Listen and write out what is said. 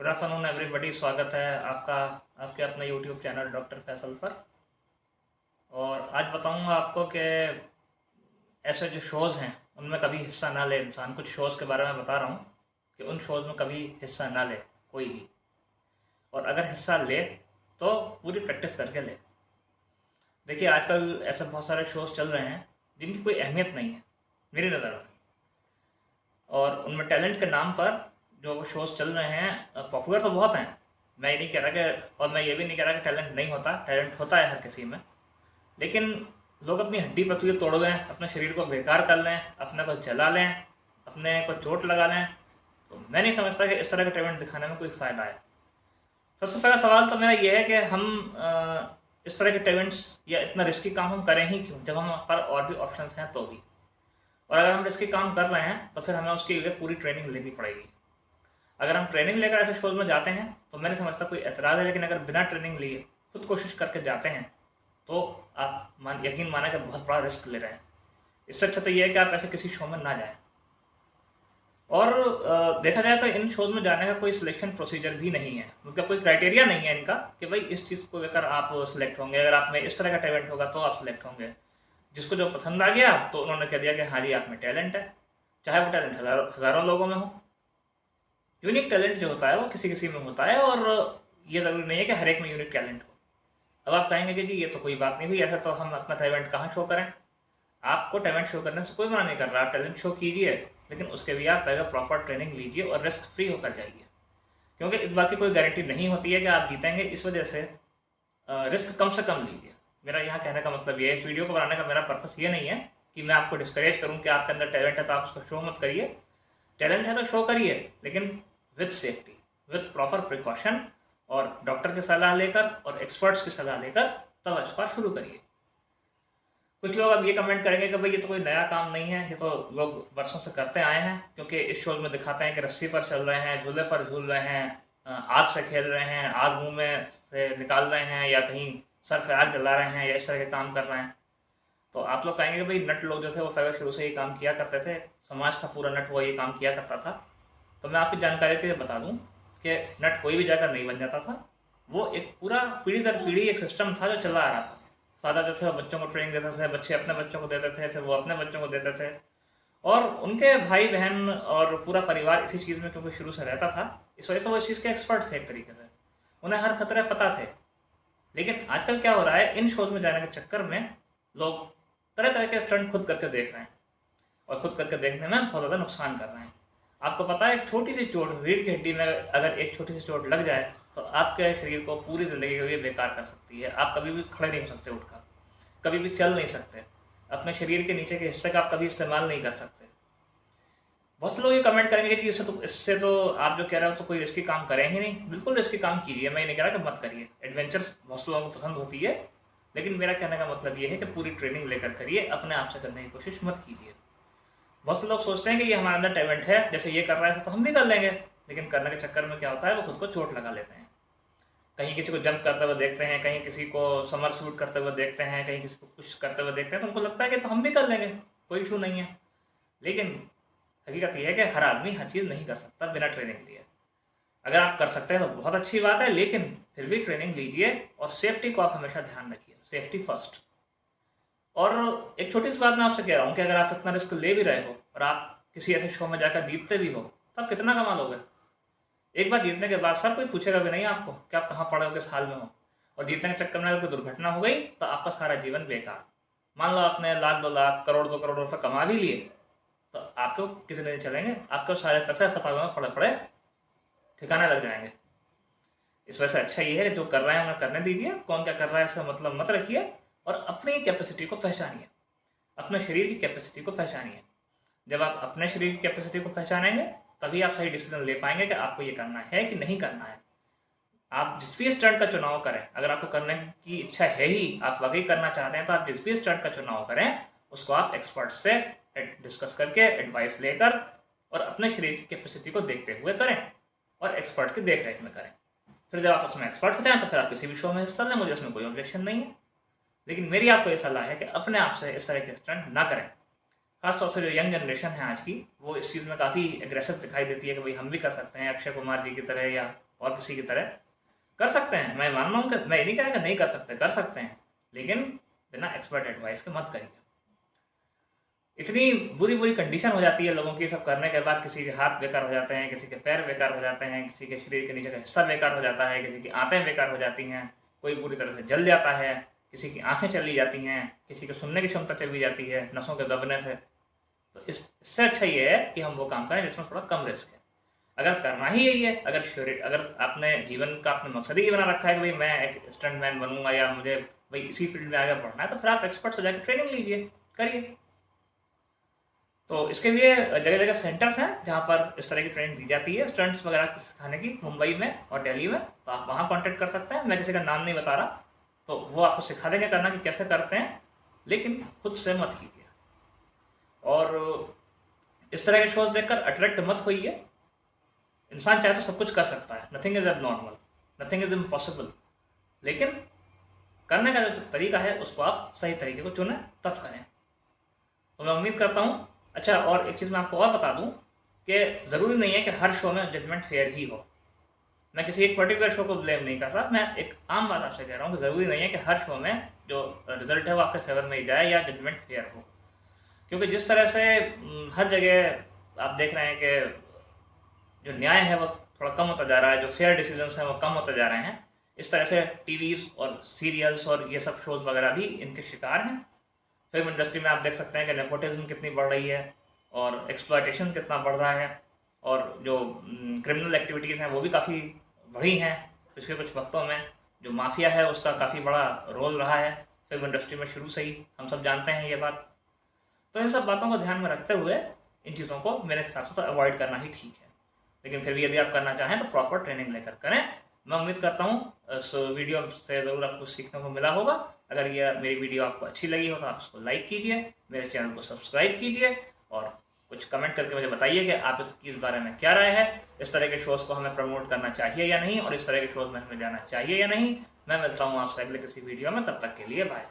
Good afternoon everybody. स्वागत है आपका आपके अपने यूट्यूब चैनल डॉक्टर फैसल पर। और आज बताऊंगा आपको कि ऐसे जो शोज़ हैं उनमें कभी हिस्सा ना ले इंसान। कुछ शोज़ के बारे में बता रहा हूँ कि उन शोज़ में कभी हिस्सा ना ले कोई भी, और अगर हिस्सा ले तो पूरी प्रैक्टिस करके ले। देखिए, आजकल ऐसे बहुत सारे शोज़ चल रहे हैं जिनकी कोई अहमियत नहीं है मेरी नज़र में, और उनमें टैलेंट के नाम पर जो वो शोज़ चल रहे हैं पॉपुलर तो बहुत हैं। मैं ये नहीं कह रहा कि, और मैं ये भी नहीं कह रहा कि टैलेंट नहीं होता, टैलेंट होता है हर किसी में। लेकिन लोग अपनी हड्डी पसली तोड़ लें, अपने शरीर को बेकार कर लें, अपने को जला लें, अपने को चोट लगा लें, तो मैं नहीं समझता कि इस तरह के टैलेंट दिखाने में कोई फ़ायदा है। सबसे पहला सवाल तो मेरा ये है कि हम इस तरह के टैलेंट्स या इतना रिस्की काम हम करें ही क्यों, जब हम पर और भी ऑप्शंस हैं तो भी। और अगर हम रिस्की काम कर रहे हैं तो फिर हमें उसके लिए पूरी ट्रेनिंग लेनी पड़ेगी। अगर हम ट्रेनिंग लेकर ऐसे शोज में जाते हैं तो मैं नहीं समझता कोई एतराज़ है, लेकिन अगर बिना ट्रेनिंग लिए खुद कोशिश करके जाते हैं तो आप यकीन माना कि बहुत बड़ा रिस्क ले रहे हैं। इससे अच्छा तो ये है कि आप ऐसे किसी शो में ना जाएं। और देखा जाए तो इन शोज में जाने का कोई सिलेक्शन प्रोसीजर भी नहीं है, मतलब कोई क्राइटेरिया नहीं है इनका कि भाई इस चीज़ को लेकर आप सिलेक्ट होंगे, अगर आप में इस तरह का टैलेंट होगा तो आप सिलेक्ट होंगे। जिसको जो पसंद आ गया तो उन्होंने कह दिया कि हाँ जी आप में टैलेंट है, चाहे वो टैलेंट हज़ारों लोगों में हो। यूनिक टैलेंट जो होता है वो किसी किसी में होता है, और ये ज़रूरी नहीं है कि हर एक में यूनिक टैलेंट हो। अब आप कहेंगे कि जी ये तो कोई बात नहीं हुई, ऐसा तो हम अपना टैलेंट कहाँ शो करें। आपको टैलेंट शो करने से कोई मना नहीं कर रहा, आप टैलेंट शो कीजिए, लेकिन उसके भी आप पहले प्रॉपर ट्रेनिंग लीजिए और रिस्क फ्री होकर जाइए। क्योंकि इस बात की कोई गारंटी नहीं होती है कि आप जीतेंगे, इस वजह से रिस्क कम से कम लीजिए। मेरा यहाँ कहने का मतलब ये है, इस वीडियो को बनाने का मेरा पर्पस ये नहीं है कि मैं आपको डिस्करेज करूँ कि आपके अंदर टैलेंट है तो आप उसको शो मत करिए। टैलेंट है तो शो करिए, लेकिन with safety, with proper precaution, और डॉक्टर की सलाह लेकर और एक्सपर्ट्स की सलाह लेकर तब इसको शुरू करिए। कुछ लोग अब ये कमेंट करेंगे कि भाई ये तो कोई नया काम नहीं है, ये तो लोग वर्षों से करते आए हैं, क्योंकि इस शो में दिखाते हैं कि रस्सी पर चल रहे हैं, झूले पर झूल रहे हैं, आग से खेल रहे हैं, आग मुंह में से निकाल रहे हैं, या कहीं सर पे आग जला रहे हैं, या इस तरह के काम कर रहे हैं। तो आप लोग कहेंगे कि भाई नट लोग जो थे वो पहले शुरू से ये काम किया करते थे, समाज था पूरा नट वो ये काम किया करता था। तो मैं आपकी जानकारी के लिए बता दूं कि नट कोई भी जाकर नहीं बन जाता था। वो एक पूरा पीढ़ी दर पीढ़ी एक सिस्टम था जो चला आ रहा था। फादर जो थे वो बच्चों को ट्रेनिंग देते थे, बच्चे अपने बच्चों को देते थे, फिर वो अपने बच्चों को देते थे, और उनके भाई बहन और पूरा परिवार इसी चीज़ में क्योंकि शुरू से रहता था, इस वजह से वो इस चीज़ के एक्सपर्ट थे एक तरीके से, उन्हें हर खतरे पता थे। लेकिन आजकल क्या हो रहा है, इन शोज में जाने के चक्कर में लोग तरह तरह के स्टंट खुद करके देख रहे हैं, और खुद करके देखने में बहुत ज़्यादा नुकसान कर रहे हैं। आपको पता है, एक छोटी सी चोट रीढ़ की हड्डी में अगर एक छोटी सी चोट लग जाए तो आपके शरीर को पूरी ज़िंदगी के लिए बेकार कर सकती है। आप कभी भी खड़े नहीं हो सकते उठकर, कभी भी चल नहीं सकते, अपने शरीर के नीचे के हिस्से का आप कभी इस्तेमाल नहीं कर सकते। बहुत से लोग ये कमेंट करेंगे कि इससे तो आप जो कह रहे हो तो कोई रिस्की काम करें ही नहीं। बिल्कुल रिस्की काम कीजिए, मैं ये नहीं कह रहा कि मत करिए। एडवेंचर्स बहुत से लोगों को पसंद होती है, लेकिन मेरा कहने का मतलब ये है कि पूरी ट्रेनिंग लेकर करिए, अपने आप से करने की कोशिश मत कीजिए। बहुत से लोग सोचते हैं कि ये हमारे अंदर टैलेंट है, जैसे ये कर रहा है तो हम भी कर लेंगे, लेकिन करने के चक्कर में क्या होता है, वो खुद को चोट लगा लेते हैं। कहीं किसी को जंप करते हुए देखते हैं, कहीं किसी को समर शूट करते हुए देखते हैं, कहीं किसी को पुश करते हुए देखते हैं, तो उनको लगता है कि तो हम भी कर लेंगे, कोई इशू नहीं है। लेकिन हकीकत यह है कि हर आदमी हर चीज़ नहीं कर सकता बिना ट्रेनिंग लिए। अगर आप कर सकते हैं तो बहुत अच्छी बात है, लेकिन फिर भी ट्रेनिंग लीजिए, और सेफ्टी को आप हमेशा ध्यान रखिए, सेफ्टी फर्स्ट। और एक छोटी सी बात मैं आपसे कह रहा हूँ कि अगर आप इतना रिस्क ले भी रहे हो और आप किसी ऐसे शो में जाकर जीतते भी हो, तो आप कितना कमा लोगे? एक बार जीतने के बाद सर कोई पूछेगा भी नहीं आपको कि आप कहाँ पड़े हो, किस हाल में हो। और जीतने के चक्कर में अगर कोई दुर्घटना हो गई तो आपका सारा जीवन बेकार। मान लो आपने लाख 2 लाख करोड़ 2 करोड़ रुपए कमा भी लिए, तो आपको कितने दिन चलेंगे? आपको सारे पैसे पता में पड़े पड़े ठिकाने लग जाएंगे। इस वजह से अच्छा ये है कि जो कर रहे हैं उन्हें करने दीजिए, कौन क्या कर रहा है इसका मतलब मत रखिए, और अपनी कैपेसिटी को पहचानिए, अपने शरीर की कैपेसिटी को पहचानिए। जब आप अपने शरीर की कैपेसिटी को पहचानेंगे तभी आप सही डिसीजन ले पाएंगे कि आपको ये करना है कि नहीं करना है। आप जिस भी स्टंट का चुनाव करें, अगर आपको करने की इच्छा है ही, आप वाकई करना चाहते हैं, तो आप जिस भी स्टंट का चुनाव करें उसको आप एक्सपर्ट से डिस्कस करके, एडवाइस लेकर, और अपने शरीर की कैपेसिटी को देखते हुए करें, और एक्सपर्ट की देख रेख में करें। फिर जब आप उसमें एक्सपर्ट हो जाएं तो फिर आप किसी भी शो में हिस्सा लें, मुझे इसमें कोई ऑब्जेक्शन नहीं है। लेकिन मेरी आपको ये सलाह है कि अपने आप से इस तरह के स्टंट ना करें। खासतौर से जो यंग जनरेशन है आज की, वो इस चीज़ में काफ़ी एग्रेसिव दिखाई देती है कि भाई हम भी कर सकते हैं, अक्षय कुमार जी की तरह या और किसी की तरह कर सकते हैं। मैं मान रहा हूँ कि मैं ये नहीं कह रहा कि नहीं कर सकते, कर सकते हैं, लेकिन बिना एक्सपर्ट एडवाइस के मत करिए। इतनी बुरी बुरी कंडीशन हो जाती है लोगों की सब करने के बाद, किसी के हाथ बेकार हो जाते हैं, किसी के पैर बेकार हो जाते हैं, किसी के शरीर के नीचे का हिस्सा बेकार हो जाता है, किसी की आंतें बेकार हो जाती हैं, कोई पूरी तरह से जल जाता है, किसी की आंखें चली जाती हैं, किसी की सुनने की क्षमता चली जाती है नसों के दबने से। तो इससे अच्छा ये है कि हम वो काम करें जिसमें थोड़ा कम रिस्क है। अगर करना ही यही है, अगर आपने जीवन का अपने मकसद ही बना रखा है कि भाई मैं एक स्टंटमैन बनूंगा या मुझे भाई इसी फील्ड में आगे बढ़ना है, तो फिर आप एक्सपर्ट हो जाकर ट्रेनिंग लीजिए, करिए। तो इसके लिए जगह जगह सेंटर्स हैं जहाँ पर इस तरह की ट्रेनिंग दी जाती है स्टंट्स वगैरह सिखाने की, मुंबई में और दिल्ली में। तो आप वहाँ कांटेक्ट कर सकते हैं, मैं किसी का नाम नहीं बता रहा, तो वो आपको सिखा देंगे करना कि कैसे करते हैं, लेकिन खुद से मत कीजिए। और इस तरह के शोज देखकर अट्रैक्ट मत होइए। इंसान चाहे तो सब कुछ कर सकता है, nothing is abnormal, nothing is impossible, लेकिन करने का जो तरीका है उसको आप सही तरीके को चुनें, तब करें। तो मैं उम्मीद करता हूँ। अच्छा, और एक चीज़ मैं आपको और बता दूँ कि ज़रूरी नहीं है कि हर शो में जजमेंट फेयर ही हो। मैं किसी एक पर्टिकुलर शो को ब्लेम नहीं कर रहा, मैं एक आम बात आपसे कह रहा हूँ कि ज़रूरी नहीं है कि हर शो में जो रिजल्ट है वो आपके फेवर में ही जाए या जजमेंट फेयर हो। क्योंकि जिस तरह से हर जगह आप देख रहे हैं कि जो न्याय है वो थोड़ा कम होता जा रहा है, जो फेयर डिसीजंस हैं वो कम होते जा रहे हैं, इस तरह से टीवीज और सीरियल्स और ये सब शोज वगैरह भी इनके शिकार हैं। फिल्म इंडस्ट्री में आप देख सकते हैं कि नेपोटिज्म कितनी बढ़ रही है और एक्सप्लॉयटेशन कितना बढ़ रहा है, और जो क्रिमिनल एक्टिविटीज़ हैं वो भी काफ़ी बढ़ी हैं पिछले कुछ वक्तों में। जो माफिया है उसका काफ़ी बड़ा रोल रहा है फिल्म इंडस्ट्री में शुरू से ही, हम सब जानते हैं ये बात। तो इन सब बातों को ध्यान में रखते हुए इन चीज़ों को मेरे हिसाब से तो अवॉइड करना ही ठीक है, लेकिन फिर भी यदि आप करना चाहें तो प्रॉपर ट्रेनिंग लेकर करें। मैं उम्मीद करता हूँ इस वीडियो से ज़रूर आपको सीखने को मिला होगा। अगर ये मेरी वीडियो आपको अच्छी लगी हो तो आप इसको लाइक कीजिए, मेरे चैनल को सब्सक्राइब कीजिए, और कुछ कमेंट करके मुझे बताइए कि आप इस बारे में क्या राय है, इस तरह के शोज़ को हमें प्रमोट करना चाहिए या नहीं, और इस तरह के शोज़ में हमें जाना चाहिए या नहीं। मैं मिलता हूँ आपसे अगले किसी वीडियो में, तब तक के लिए बाय।